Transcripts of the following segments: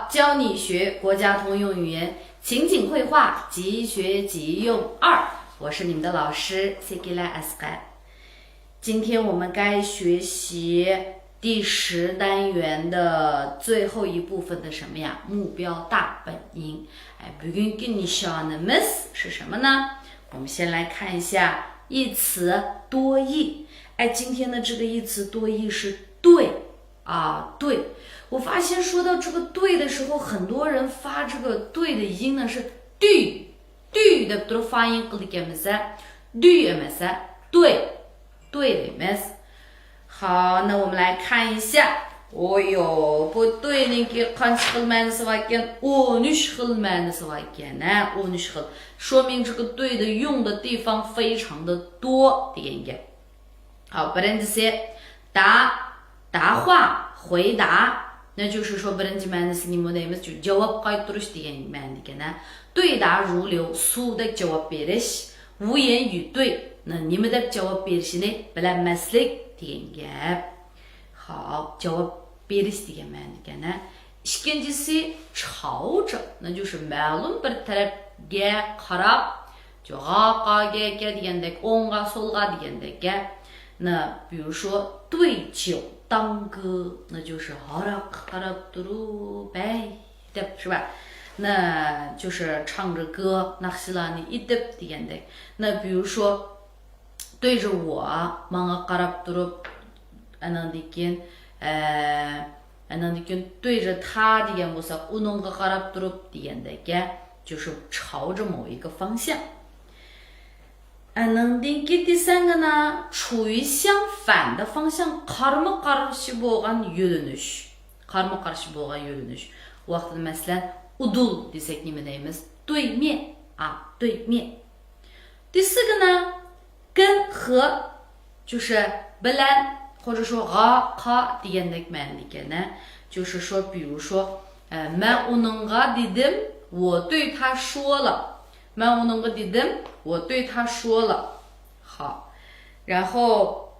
教你学国家通用语言情景绘画即学即用2，我是你们的老师 Segila Asqar。今天我们该学习第10单元的最后一部分的什么呀？目标大本营。bugungi nishonimiz 是什么呢？我们先来看一下义词多义。今天的这个义词多义是对啊，对。我发现说到这个对的时候，很多人发这个对的音呢是对的，比如发音对的意思。好，那我们来看一下。不对的qancha xil ma'nosi bor ekan? 13xil ma'nosi bor ekan. 13xil，说明这个对的用的地方非常的多degan。好，birinchisi答话回答。那就是说birinchi ma'nosi nima deymiz? javob qaytarish degan ma'no ekan. 对答如流suvdek javob berish， 无言以对。那nima deb javob berishni bilmaslik degan gap。好，javob berish degan ma'no ekan. ikkinchisi朝着，那就是 ma'lum bir tarafga qarab， g'aqa degandek o'ngga so'lga degandek gap。那比如说对酒当歌，那就是 haraq duru bay， 是吧？那就是唱着歌 naqsilani idib degandek。那比如说对着我 manga qarab turib andan keyin对着他degan bo'lsa uningga qarab turib degandek，就是朝着某一个方向。第3个呢，处于相反的方向qarama-qarshi bo'lgan yo'linish。vaqtida masalan udul desek nima deymiz? 对面啊，对面。第4个呢，跟和就是 bilan 或者说 qa degandek ma'no ekan，就是说比如说man uningga dedim， 我对他说了。man uningga dedim， 我对他说了。好，然后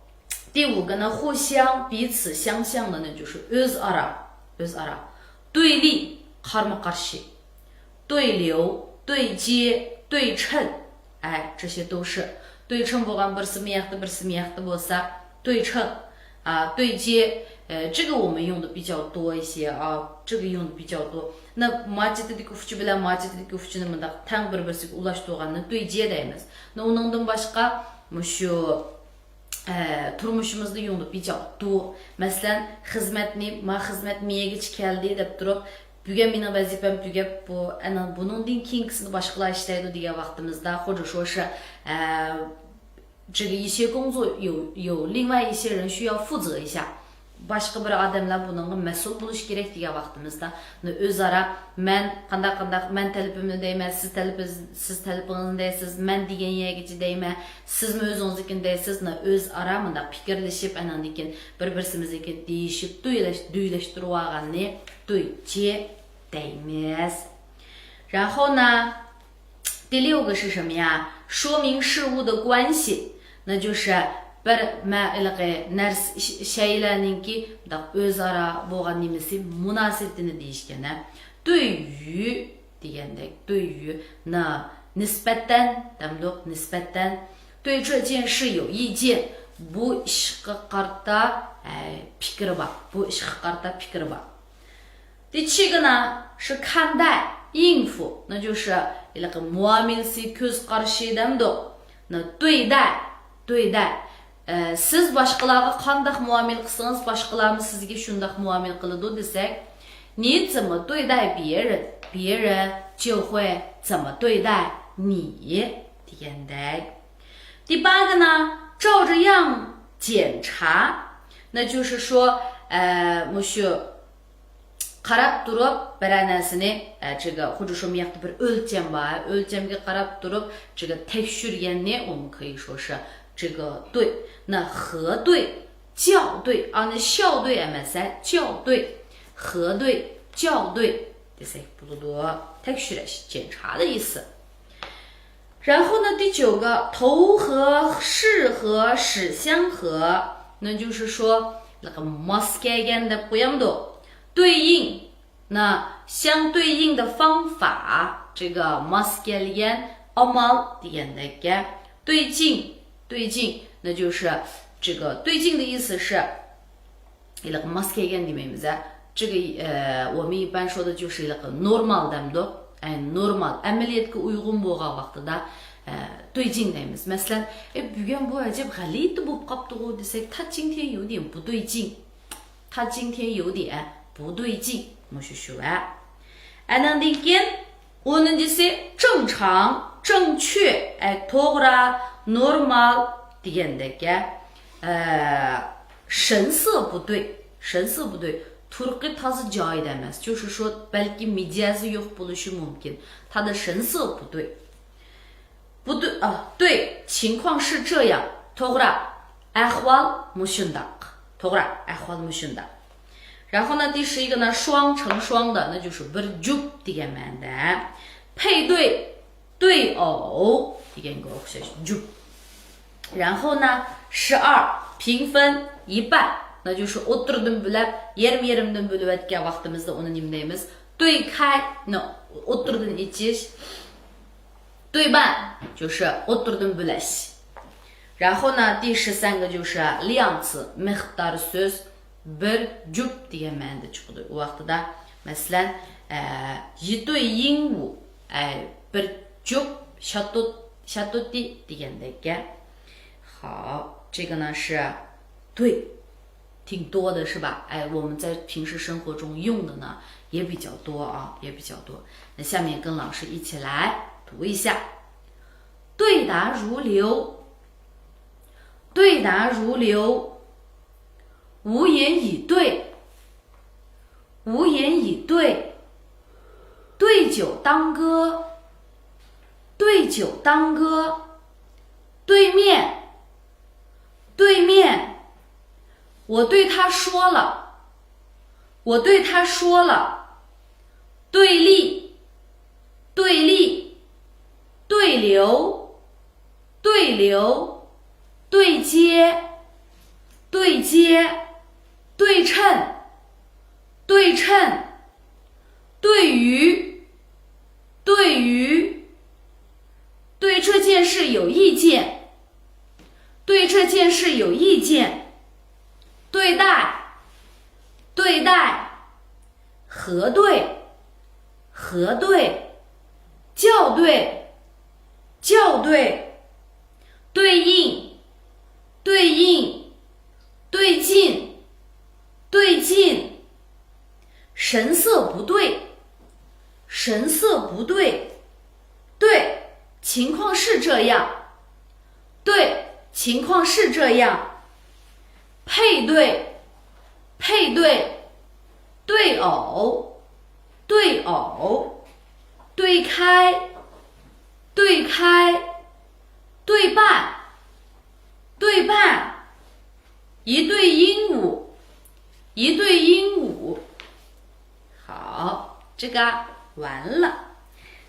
第5个呢，互相彼此相像的呢，就是 o'zara， 对立 qarama-qarshi， 对流对接对称，这些都是对称。bo'lgan birsi miyaqda bo'lsa对称啊，对接。这个我们用的比较多一些啊，这个用的比较多。那majidlik ufchi bilan majidlik ufchini mundaq tang bir-birisiga ulashtirganni对接deymiz。那uningdan boshqa shu turmushimizda用的比较多。masalan xizmatni xizmat miyagich keldi deb turib, bugun mening vazifam tugab, buningdan keyingisini boshqalar ishlaydi degan vaqtimizda， 或者说是这个一些工作有另外一些人需要负责一下。boshqa bir odamlar bunga mas'ul bo'lish kerak degan vaqtimizda o'zaro man qanday man talabimni deyman, siz talabingizni deysiz, man degan yergacha deyman, sizmi o'zingiznikini deysiz. o'zaro bunda fikrlashib anandikin bir-birimizga deyishib duylashtirib olganni 对接 deymiz。然后呢，第6个是什么呀？说明事物的关系，那就是bir shaylarninki o'zaro bo'lgan nimasi munosabatini deyishgan. 对于 degandek， 对于那 nisbatan nisbatan 对这件事有意见。bu ishga qarta fikri bor。第7个呢是看待应付，那就是 muamilsi ko'z qarashi demdi。那对待siz boshqalarga qanday muomala qilsangiz boshqalarmi sizga shunday muomala qiladi desak， 你怎么对待别人，别人就会怎么对待你 degandek。第8个呢，照着样检查，那就是说qarab turib bir narsani这个或者说bir o'lcham bor, o'lchamga qarab turib这个tekshirganni我们可以说是这个对。那核对校对那校对校对核对校对 desak bo'ladi tekshirish 检查的意思。然后呢，第9个投合适合使相合，那就是说那个 mos kelganda qo'yamdi对应那相对应的方法，这个 maskelgen amal degandagi 对劲，那就是这个对劲的意思是maskelgen dememiz。这个我们一般说的就是normal demdi. Normal ameliyatga uygun bo'lgan vaqtida对劲deymiz. Masalan, bugun bu ajab g'alati bo'lib qopti-ku desak, 他今天有点不对劲，他今天有点不对劲。Andan keyin 10-si 正常、正确，to'g'ri, normal degandagi 神色不对，神色不对。Turqi tazı joyida emas， 就是说balki mijazi yo'q bo'lishi mumkin， 他的神色不对，不对啊，对，情况是这样。to'g'ri ahvol mushundaq， to'g'ri ahvol mushundaq。然后呢，第11个呢，双成双的，那就是bir jup degan ma'noda， 配对、对偶 deganga o'xshash jup。然后呢，12平分一半。那就是o'tirdim bilab yarim-yarimdan bo'lib o'tgan vaqtimizda uni nima deymiz? 对开，那o'tirdim ichish， 对半就是 o'tirdim bo'lash。然后呢，第13个就是量词 miqdor so'z bir jup degan ma'noda chiqadi. U vaqtida masalan 一对鹦鹉bir jup shatoti degandagi。好，这个呢是对。挺多的是吧？我们在平时生活中用的呢也比较多啊，也比较多。那下面跟老师一起来读一下：对答如流，对答如流，无言以对，无言以对，对酒当歌，对酒当歌，对面，对面。我对他说了，我对他说了，对立，对立，对流，对流，对接，对接，对称，对称，对于，对于，对这件事有意见，对这件事有意见。对待，对待，核对，核对，校对，校对，对应，对应，对劲，对劲，神色不对，神色不对，对，情况是这样，对，情况是这样。配对，配对，对偶，对偶，对开，对开，对半，对半，一对鹦鹉，一对鹦鹉。好，这个完了。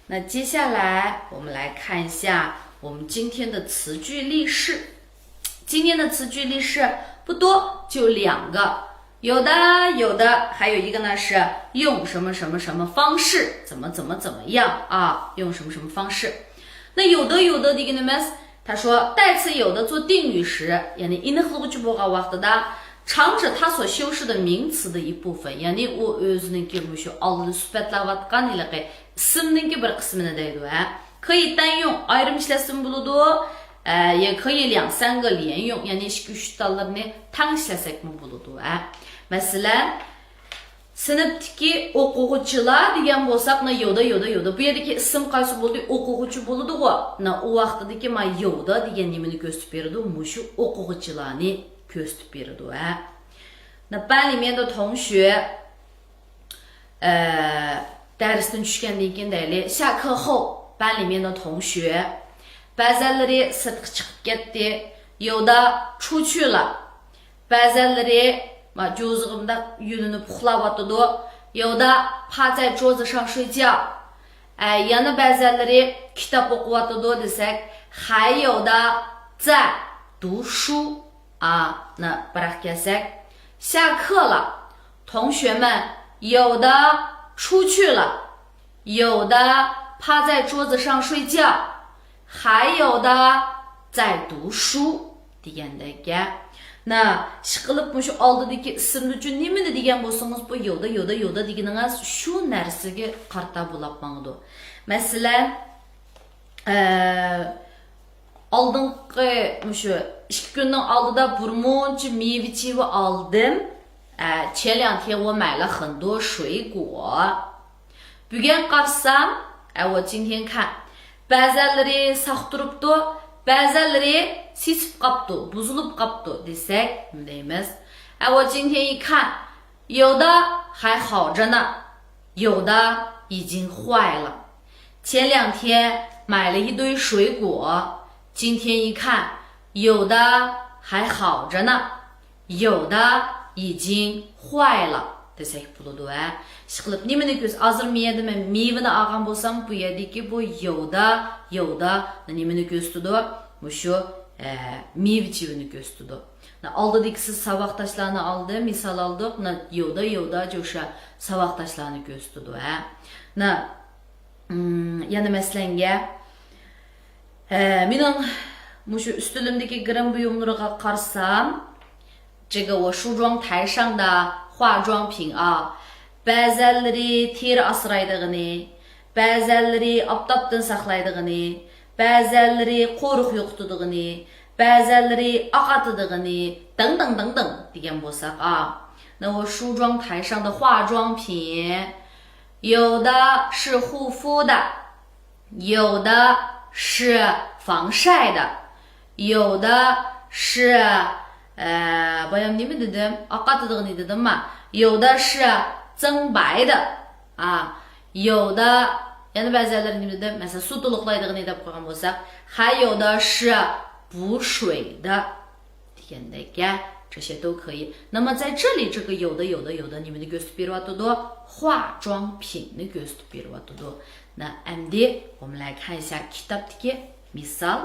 那接下来我们来看一下我们今天的词句例示。今天的词句例示不多，就2个，有的，还有一个呢是用什么什么什么方式，怎么样啊？用什么什么方式？那有的 deganimiz， 他说代词有的做定语时，yani inhluchi bo'lgan vaqtida常指它所修饰的名词的一部分，yani u o'zininki shu oldin sifatlayotgan ismninki bir qismini deydi， 可以单用ayrim ishlatsin bo'ladi。也可以2-3个连用，yani 2-3 tallarni tang ishlasakmi bo'ladi. Masalan, sinfdagi o'quvchilar degan bo'lsak, yo'da. Bu yerdagi ism qaysi bo'ldi? O'quvchi bo'ladi-ku. U vaqtdagi yo'da degan nimani ko'rsatib beradi? Mushu o'quvchilarni ko'rsatib beradi. 那班里面的同学darsdan tushgandan keyin deylik, 下课后班里面的同学ba'zilari sirtga chiqib ketdi, yo'da 出去了. ba'zilari jo'zg'imda yulinib uxlayotdi, yo'da 趴在桌子上睡觉. yana ba'zilari kitob o'qiyotdi desak, 还有的在读书啊。那 bırak kelsak, 下课了，同学们有的出去了，有的趴在桌子上睡觉，还有的在读书degandagi. 나 시qilib mushu oldidagi ismni uchun nimani degan bo'lsangiz bu yo'da deganingiz shu narsaga qarta bo'lib mangdi. Masalan, oldingi mushu 2 kunning oldida burmunchi meva aldım. 前2天我买了很多水果。Bugun qarsam, 我今天看 ba'zalari saq turibdi, ba'zalari sisib qapti, buzilib qapti desak nima deymiz? 我今天一看，有的还好着呢，有的已经坏了。前2天买了一堆水果，今天一看，有的还好着呢，有的已经坏了。desek bo'ladi. Ishqilib nimani ko'z hozir miyada men mevani olgan bo'lsam bu yerdagi bu yo'da nimani ko'rsatadi? Mushu meva-chevini ko'rsatadi. Oldidagi saboqdashlarni oldi, misol oldik. Yo'da o'sha saboqdashlarni ko'rsatadi. Yana masalanga mening mushu ustilimdagi grim buyumlariga qarsam, 这个我梳妆台上的化妆品啊 ba'zalari teri asraydig'ini, ba'zalari oftobdan saqlaydig'ini, ba'zalari qo'riq yo'qitdig'ini, ba'zalari oqatdig'ini, 等等 degan bo'lsak那我梳妆台上的化妆品有的是护肤的，有的是防晒的，有的是boyam nima dedim? Oqatdig'ini dedimmi? 有的是增白的有的 yana ba'zilari nima dedim? Masalan, suv to'liqlaydig'ini deb qo'ygan bo'lsak, 还有的是补水的 degandagi 这些都可以。那么在这里这个有的 nimani ko'rsatib beryapti? 化妆品ni ko'rsatib beryapti. 那 endi 我们来看一下 kitobdagi misol.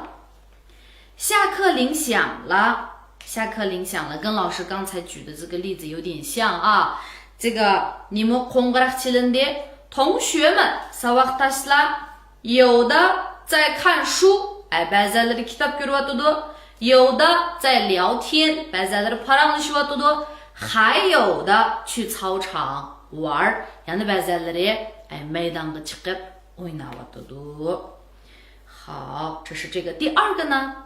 下课铃响了。下课铃响了，跟老师刚才举的这个例子有点像这个你们qo'ng'iroq chalindi，同学们saboqdashlar有的在看书ba'zilari kitob ko'ryapti，有的在聊天ba'zilari paranglashayotdi，还有的去操场玩，yana ba'zilari maydonga chiqib o'ynayotdi。好，这是这个。第二个呢？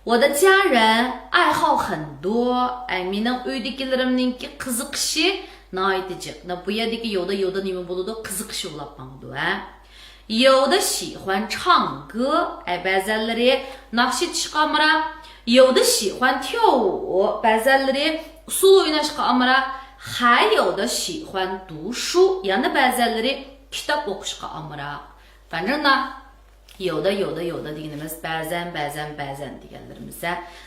我的家人爱好很多mening uydagilarimningki qiziqishi nihoyatda jiq. Bu yerdagi yo'da nima bo'ladi? Qiziqishi bo'lib qoladi. 有的喜欢唱歌ba'zilari naqsh aytishga amra, 有的喜欢跳舞 ba'zilari usul o'ynashga amra, 还有的喜欢读书 yana ba'zilari kitob o'qishga amra. 反正呢有的 deganimiz ba'zan deganlarimiz.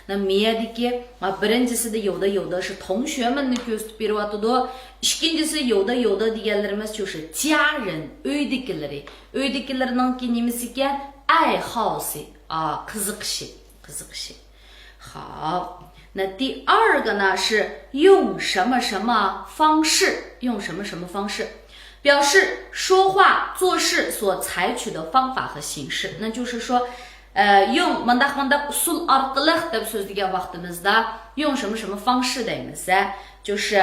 Miyadagi birinchisida yo'da 是同学们ni ko'rsatib beryapti. Ikkinchisi yo'da deganlarimiz 就是家人 uydagilarning nimasi ekan? 爱好si qiziqishi. 好，那第二个呢是用什么什么方式，表示说话做事所采取的方法和形式。那就是说用mandaq usul orqali deb so'zlagan vaqtimizda 用什么什么方式deymiz. 就是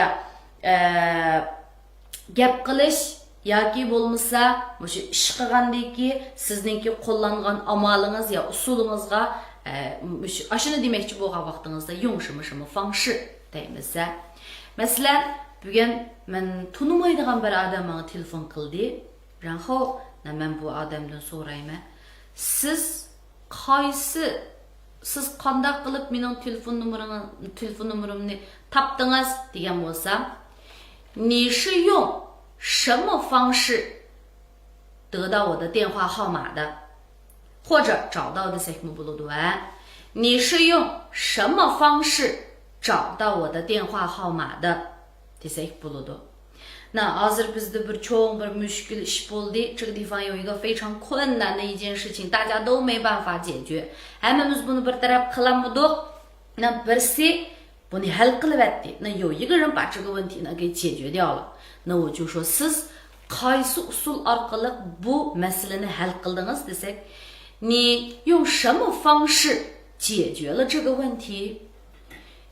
gap qilish yoki bo'lmasa o'sha ish qilgandan keyin sizningki qo'llangan amalingiz yo usulingizga ashuni demoqchi bo'lgan vaqtingizda 用什么什么方式 deymiz. Masalan, bugun men tunimaydigan bir odam menga telefon qildi. 然后 men bu odamdan so'rayman. Siz qanday qilib mening telefon nomerimni topdingiz degan bo'lsam, 你是用什么方式得到我的电话号码的？或者找到的 你是用什么方式找到我的电话号码的？ 那 hozir bizda bir cho'ng bir mushkul ish bo'ldi. 这个地方有一个非常困难的一件事情，大家都没办法解决。Hammamiz buni bir taraf qilamidik. 那 birsi buni hal qilyapti. 那有一个人把这个问题呢给解决掉了。那我就说 siz qaysi usul orqali bu masalani hal qildingiz desak,你用什么方式解决了这个问题？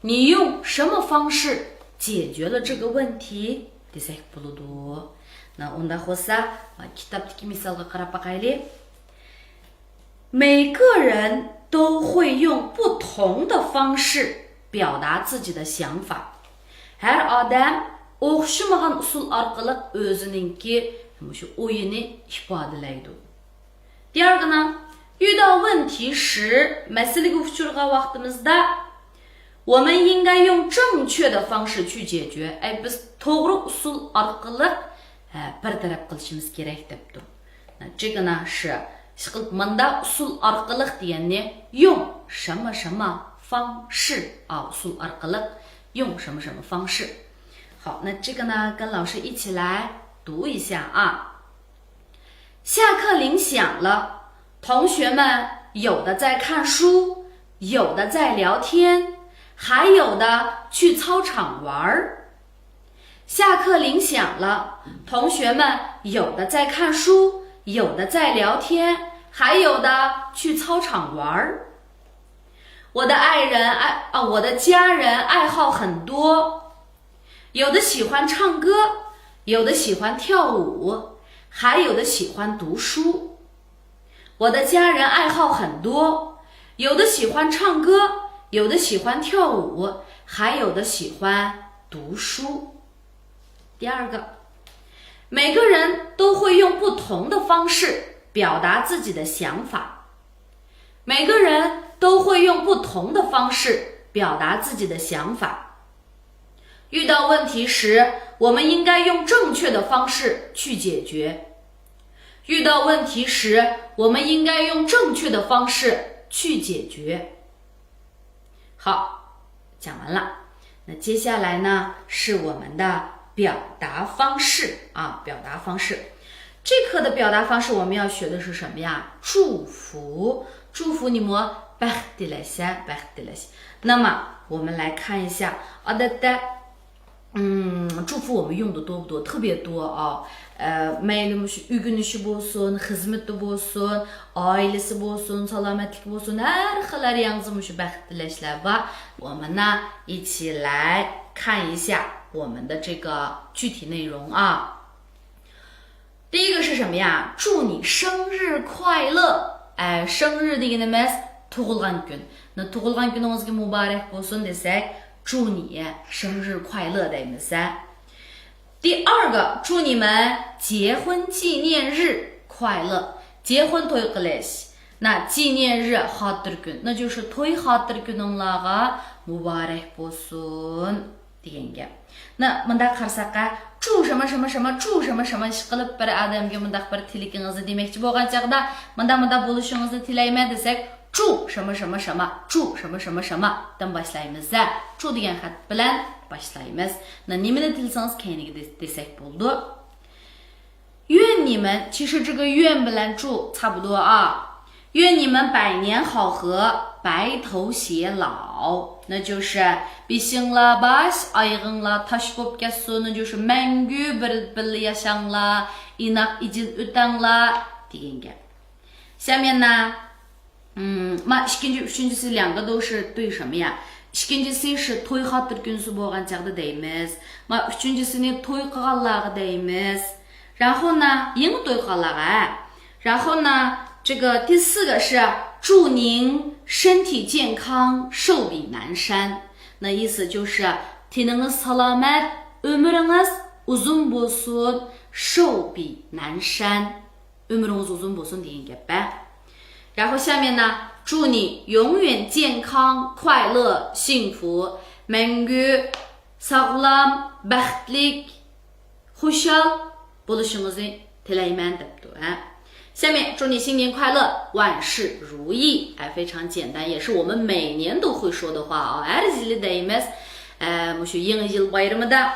你用什么方式解决了这个问题desak bo'ladi. Unda bo'lsa, kitobdagi misolga qarab boqaylik. 每个人都会用不同的方式表达自己的想法. Har odam o'xshamagan usul orqali o'zininki shu o'yini ifodalaydi. 第二个呢，遇到问题时masalaga uchragan vaqtimizda我们应该用正确的方式去解决. Biz to'g'ri usul orqali bartaraf qilishimiz kerak debdi. 这个呢是manda usul orqali deganni 用什么什么方式啊 usul orqali 用什么什么方式. 好，那这个呢跟老师一起来读一下啊。下课铃响了，同学们有的在看书，有的在聊天，还有的去操场玩。下课铃响了，同学们有的在看书，有的在聊天，还有的去操场玩。我的家人爱好很多，有的喜欢唱歌，有的喜欢跳舞，还有的喜欢读书。我的家人爱好很多，有的喜欢唱歌，有的喜欢跳舞，还有的喜欢读书。第二个，每个人都会用不同的方式表达自己的想法。每个人都会用不同的方式表达自己的想法。遇到问题时，我们应该用正确的方式去解决。遇到问题时，我们应该用正确的方式去解决。好，讲完了。那接下来呢，是我们的表达方式啊，表达方式。这课的表达方式我们要学的是什么呀？祝福，祝福你们baxtilasha。那么我们来看一下，祝福我们用的多不多？特别多啊。mayli shu uyg'unishi bo'lsin, xizmati bo'lsin, oilasi bo'lsin, salomatlik bo'lsin, har xil yangi shu baxt tilashlar bor. 我们呢一起来看一下我们的这个具体内容啊。第一个是什么呀？祝你生日快乐。生日deganimiz tug'ilgan kun. tug'ilgan kuningizga muborak bo'lsin desak, 祝你生日快乐deymiz. 第二个，祝你们结婚纪念日快乐。结婚to'y qilish， 那纪念日xotir kun， 那就是 to'y xotir kuninglarga muborak bo'lsin degan gap. 那munda qarasaqqa祝什么什么什么，祝什么什么ish qilib bir odamga mundaq bir tilagingizni demoqchi bo'lgan chaqda munda bo'lishingizni tilayman desak, 祝什么什么什么，祝什么什么什么dan boshlaymiz. 祝degan xat bilan boshlaymiz. nimani tilsangiz keyiniga desak bo'ldi. 愿你们，其实这个愿bilan祝差不多啊。愿你们百年好合，白头偕老，那就是beshinglar bash oyog'inglar tosh bo'lib ketsin， 那就是 mangu bir yashanglar， inoq ijil o'tanglar degan gap. 下面呢ikkinchi uchinchisi 两个都是对什么呀？ikkinchisi是to'y xotir kunsi bo'lgan chaqda deymiz. uchinchisini to'y qilganlarga deymiz. 然后呢yangi to'y qilganlarga. 然后呢这个第四个是祝您身体健康，寿比南山。那意思就是teningiz salomat, umringiz uzun bo'lsin, 寿比南山。umringiz uzun bo'lsin degan gap ba. 然后下面呢，祝你永远健康、快乐、幸福，mangu sog'lom, baxtlik, xushal bo'lishingizni tilayman debdi. 下面祝你新年快乐，万事如意。非常简单，也是我们每年都会说的话啊。har yili deymiz. Shu yangi yil bayramida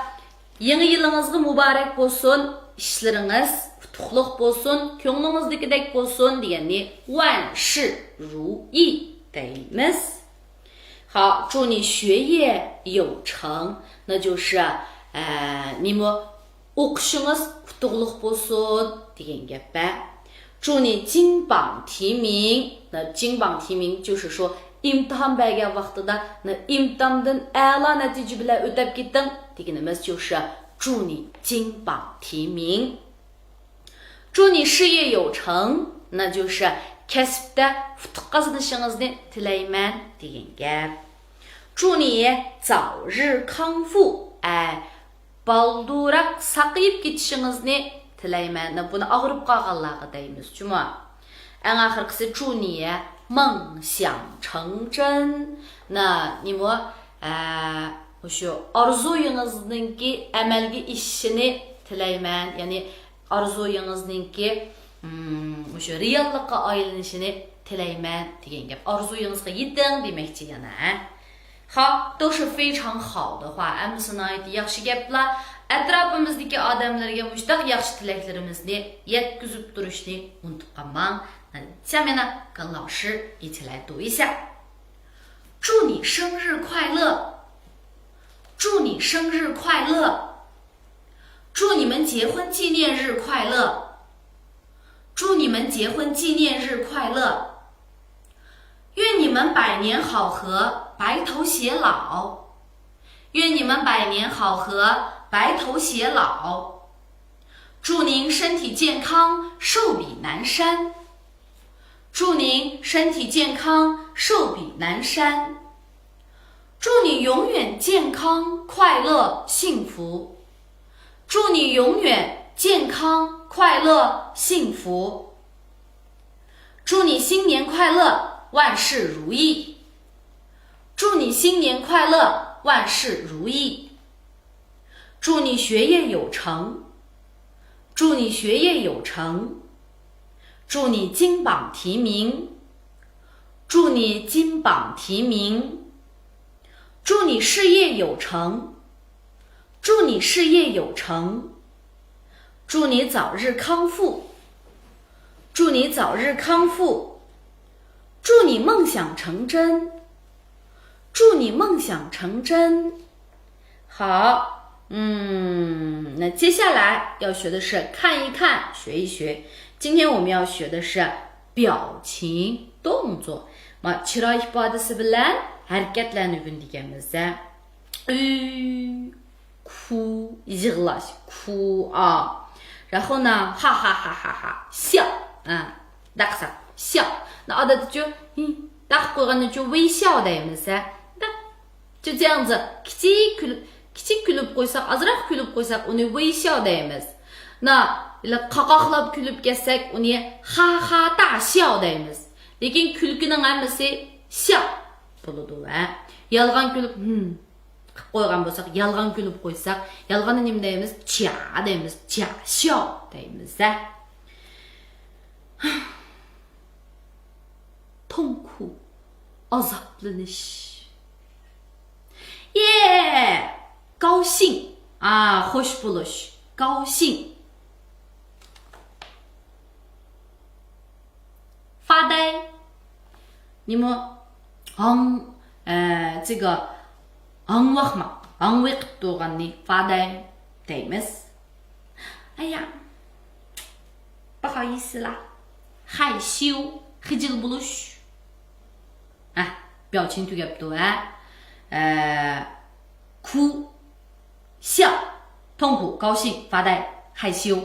yangi yilingizga muborak bo'lsin, ishlaringiz qutlug' bo'lsin, ko'nglingizdagidek bo'lsin deganni 万事如意 deymiz. 好，祝你学业有成，那就是你们 o'qishingiz qutuqliq bo'lsin degan gap ba. 祝你金榜题名。那金榜题名就是说 imtihan bergan vaqtida imtihandan a'lo natija bilan o'tab ketding deganimiz 就是祝你金榜题名。祝你事业有成，那就是 kasbda futuq qozonishingizni tilayman degan gap。祝你早日康复，balduroq saqayib ketishingizni tilayman. Buni og'rib qolganlarga deymiz, juma. Eng oxirgisi 祝你梦想成真。那你们o'sha orzuyingizningki amalga ishishini tilayman. Ya'ni orzuyingizningki o'sha reallikqa aylanishini tilayman degan gap. Orzuyingizga yeting demakchi yana. 好，都是非常好的话。Amsınaydı yaxshi gaplar. Atrofimizdagi odamlarga mushtaq yaxshi tilaklarimizni yetkazib turishni unutib qolmang. 下面呢，跟老师一起来读一下。祝你生日快乐！祝你生日快乐！祝你们结婚纪念日快乐！祝你们结婚纪念日快乐！愿你们百年好合，白头偕老。愿你们百年好合，白头偕老。祝您身体健康，寿比南山。祝您身体健康，寿比南山。祝你永远健康、快乐、幸福。祝你永远健康、快乐、幸福。祝你新年快乐，万事如意。祝你新年快乐，万事如意。祝你学业有成。祝你学业有成。祝你金榜题名。祝你金榜题名。祝你事业有成。祝你事业有成。祝你早日康复。祝你早日康复。祝你梦想成真。祝你梦想成真。好，那接下来要学的是看一看，学一学。今天我们要学的是表情动作。chiroy ifodasi bilan harakatlarni o'rganamiz.哭 yig'lash 哭啊，然后呢哈哈哈哈哈笑daqsa笑。那odatda daq qo'yganda微笑deymiz. 就这样子 kichik kulib qo'ysak, ozroq kulib qo'ysak uni 微笑 deymiz. 那qaqoqlab kulib ketsak uni ha ha 大笑 deymiz. Lekin kulkining hammasi 笑 bo'ladi va yolg'on kulib qo'ygan bo'lsak, yolg'on kulib qo'ysak, yolg'onni nima deymiz? 假 deymiz, 假笑 deymiz. 痛苦 azoblanish. 高兴xush bo'lish 高兴。发呆，你们这个аңвақ嘛аңвақ тұрғанны发呆 deymiz. 哎呀，不好意思啦，害羞 xijil bo'lish. 表情tugabdi. 哭笑痛苦高兴发呆害羞。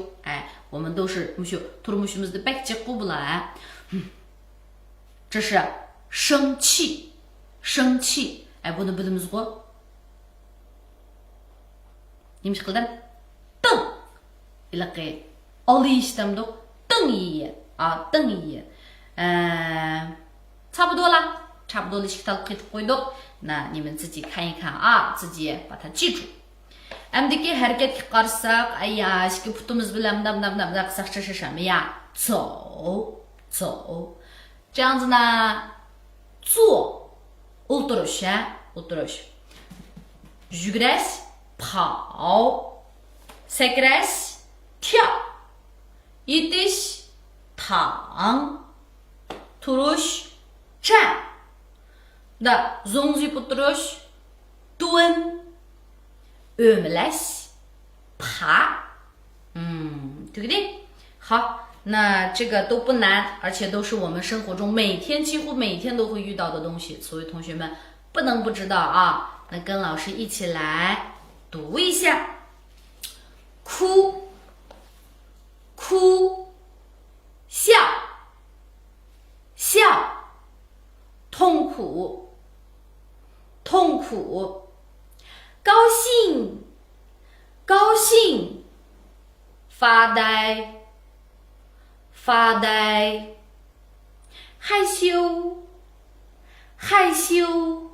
我们都是turmushimizda bak jiqqu bular. 这是生气生气buni bilamizku. Nima qildim? 瞪 ilaqi olishtamdi 瞪一眼瞪一眼。差不多了，差不多的식tal qilib qo'ydik. 那你们自己看一看自己把它记住。Amdiki harakatga qarsak, ishki putimiz bilan bunday qilsak是什么呀？走走。这样子呢，坐 o'tirish o'tirish. Yugurash 跑 sakrash 跳 yetish 躺 turish 站。那 zo'ngzib o'tirish 蹲 o'mlash 爬对不对？好，那这个都不难，而且都是我们生活中几乎每天都会遇到的东西，所以同学们不能不知道啊。那跟老师一起来读一下：哭，哭，笑，笑，痛苦，痛苦，高兴，高兴，发呆，发呆，害羞，害羞，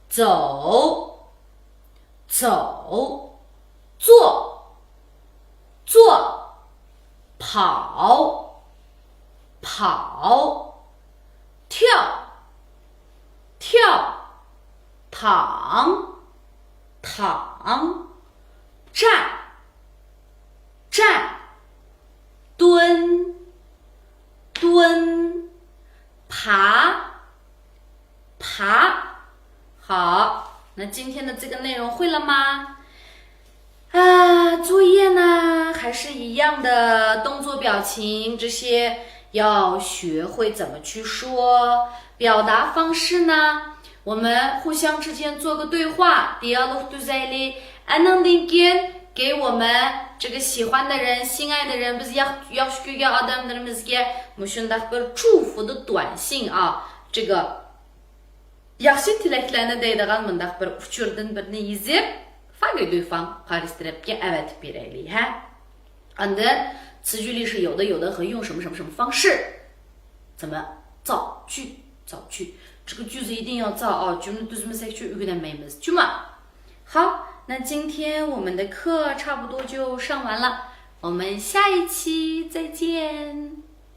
走，走，坐，坐，跑，跑，跳，跳，躺，躺，站，站，蹲，蹲，爬，爬。好，那今天的这个内容会了吗？作业呢还是一样的动作、表情这些要学会怎么去说。表达方式呢，我们互相之间做个对话 dialog düzeyli anladığın 给我们这个喜欢的人、心爱的人，不是要adamlarımızga mushundaq bir祝福的短信啊，这个yaxshi tilaklarni deydigan mundaq bir uchurdan birini yezib发给对方 qarshi tarafga avatib beraylik ha. And 词句里是有的和用什么什么什么方式，怎么造句？造句，这个句子一定要造啊！cümle düzmesek就öğrenmeyimiz，对吗？好，那今天我们的课差不多就上完了，我们下一期再见。